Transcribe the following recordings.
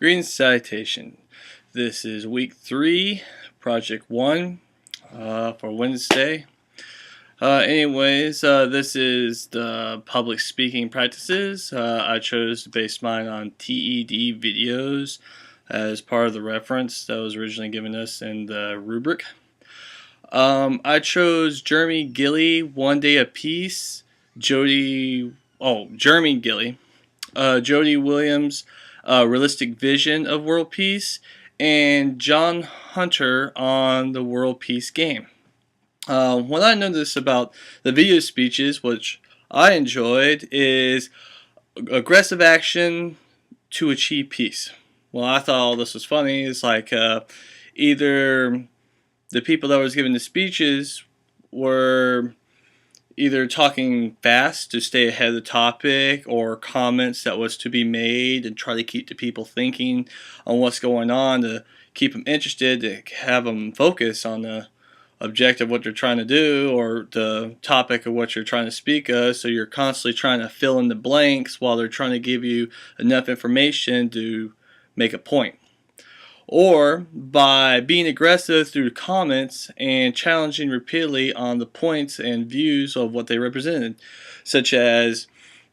Greetings, salutation. This is week 3, project 1 for Wednesday. This is the public speaking practices. I chose to base mine on TED videos as part of the reference that was originally given us in the rubric. I chose Jeremy Gilley, One Day a Piece, Jeremy Gilley, Jody Williams, Realistic Vision of World Peace, and John Hunter on the World Peace Game. What I noticed about the video speeches, which I enjoyed, is aggressive action to achieve peace. Well, I thought all this was funny. It's like either the people that was giving the speeches were either talking fast to stay ahead of the topic, or comments that was to be made and try to keep the people thinking on what's going on, to keep them interested, to have them focus on the objective of what they're trying to do, or the topic of what you're trying to speak of. So you're constantly trying to fill in the blanks while they're trying to give you enough information to make a point. Or by being aggressive through comments and challenging repeatedly on the points and views of what they represented, such as,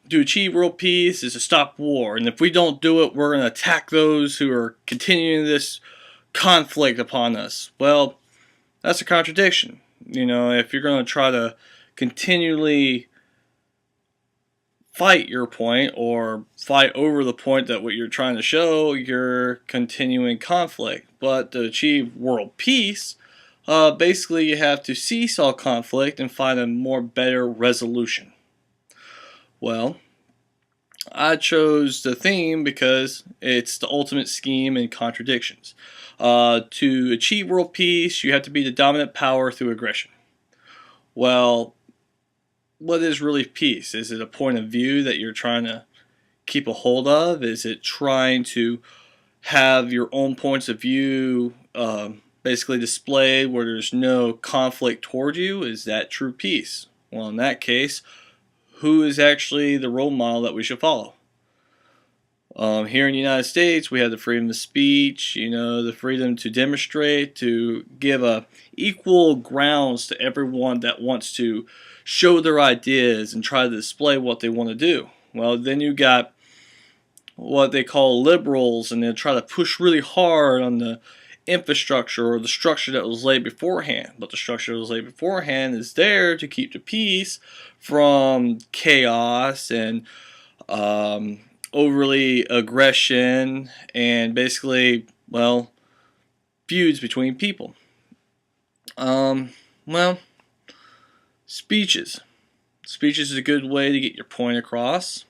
to achieve world peace is to stop war, and if we don't do it, we're going to attack those who are continuing this conflict upon us. Well, that's a contradiction. You know, if you're going to try to continually fight your point or fight over the point that what you're trying to show, you're continuing conflict. But to achieve world peace, basically you have to cease all conflict and find a more better resolution. Well, I chose the theme because it's the ultimate scheme in contradictions. To achieve world peace, you have to be the dominant power through aggression. Well, what is really peace? Is it a point of view that you're trying to keep a hold of? Is it trying to have your own points of view basically displayed where there's no conflict toward you? Is that true peace? Well, in that case, who is actually the role model that we should follow? Here in the United States, we have the freedom of speech, the freedom to demonstrate, to give equal grounds to everyone that wants to show their ideas and try to display what they want to do. Well, then you got what they call liberals, and they try to push really hard on the infrastructure or the structure that was laid beforehand. But the structure that was laid beforehand is there to keep the peace from chaos and overly aggression and basically, feuds between people. Speeches. Speeches is a good way to get your point across.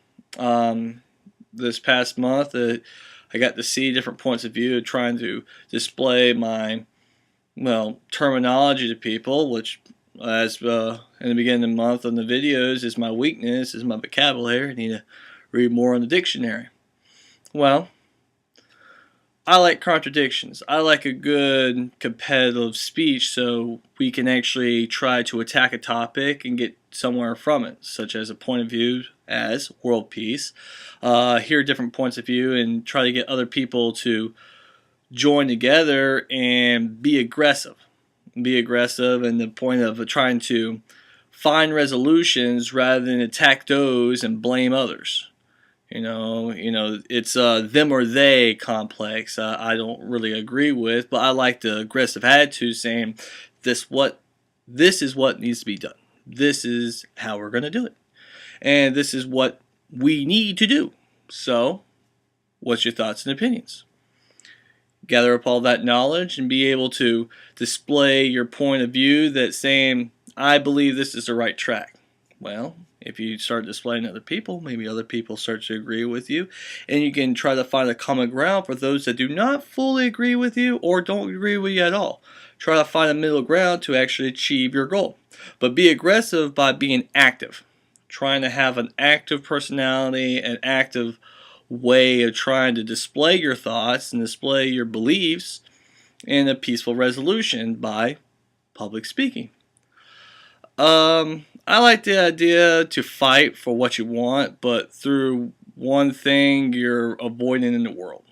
This past month, I got to see different points of view, trying to display my, terminology to people, which, as in the beginning of the month on the videos, is my weakness, is my vocabulary. I need to read more on the dictionary. Well, I like contradictions. I like a good competitive speech so we can actually try to attack a topic and get somewhere from it, such as a point of view as world peace. Hear different points of view and try to get other people to join together and be aggressive. Be aggressive in the point of trying to find resolutions rather than attack those and blame others. It's them or they complex. I don't really agree with, but I like the aggressive attitude, saying this is what needs to be done. This is how we're going to do it, and this is what we need to do. So, what's your thoughts and opinions? Gather up all that knowledge and be able to display your point of view that's saying, I believe this is the right track. Well, if you start displaying to other people, maybe other people start to agree with you, and you can try to find a common ground for those that do not fully agree with you or don't agree with you at all. Try to find a middle ground to actually achieve your goal. But be aggressive by being active. Trying to have an active personality, an active way of trying to display your thoughts and display your beliefs in a peaceful resolution by public speaking. I like the idea to fight for what you want, but through one thing you're avoiding in the world.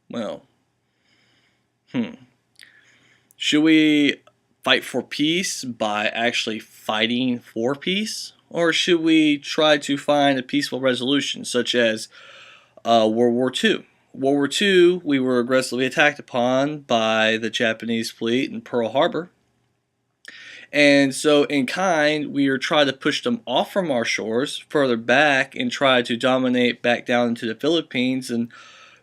Well, should we fight for peace by actually fighting for peace? Or should we try to find a peaceful resolution, such as World War II? World War II, we were aggressively attacked upon by the Japanese fleet in Pearl Harbor. And so, in kind, we are trying to push them off from our shores further back and try to dominate back down into the Philippines and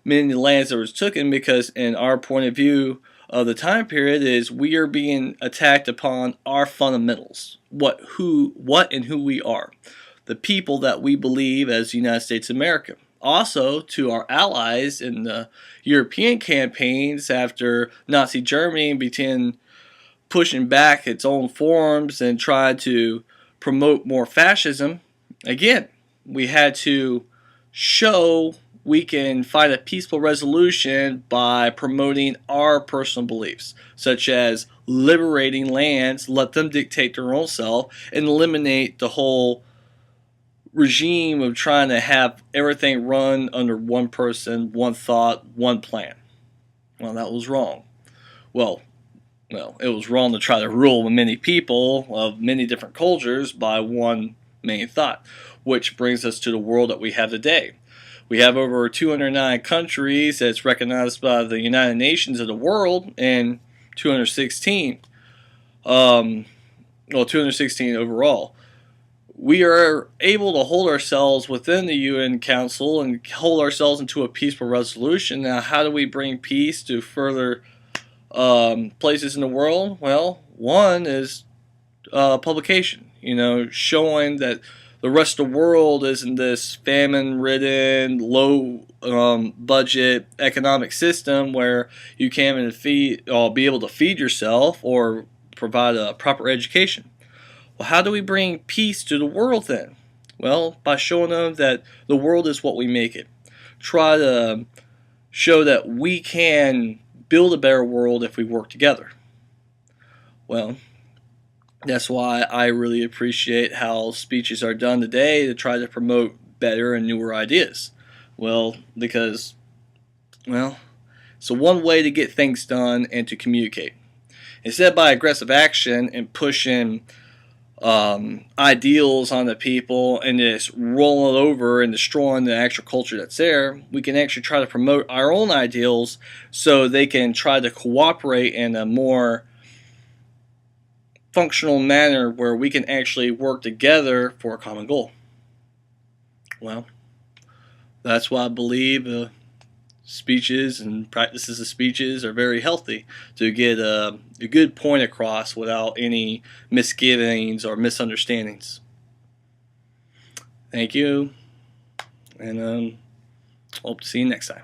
many lands that was taken, because in our point of view of the time period is we are being attacked upon our fundamentals, what and who we are, the people that we believe as the United States of America. Also to our allies in the European campaigns after Nazi Germany began pushing back its own forms and tried to promote more fascism. Again, we had to show we can find a peaceful resolution by promoting our personal beliefs, such as liberating lands, let them dictate their own self, and eliminate the whole regime of trying to have everything run under one person, one thought, one plan. Well, that was wrong. Well, it was wrong to try to rule many people of many different cultures by one main thought, which brings us to the world that we have today. We have over 209 countries that's recognized by the United Nations of the world, and 216, 216 overall. We are able to hold ourselves within the UN Council and hold ourselves into a peaceful resolution. Now, how do we bring peace to further places in the world? Well, one is publication, showing that the rest of the world isn't this famine-ridden, low-budget economic system where you can't even be able to feed yourself or provide a proper education. Well, how do we bring peace to the world then? Well, by showing them that the world is what we make it. Try to show that we can build a better world if we work together. Well, that's why I really appreciate how speeches are done today to try to promote better and newer ideas. Well, because, it's one way to get things done and to communicate. Instead, by aggressive action and pushing ideals on the people and just rolling it over and destroying the actual culture that's there, we can actually try to promote our own ideals so they can try to cooperate in a more functional manner where we can actually work together for a common goal. Well, that's why I believe speeches and practices of speeches are very healthy to get a good point across without any misgivings or misunderstandings. Thank you, and hope to see you next time.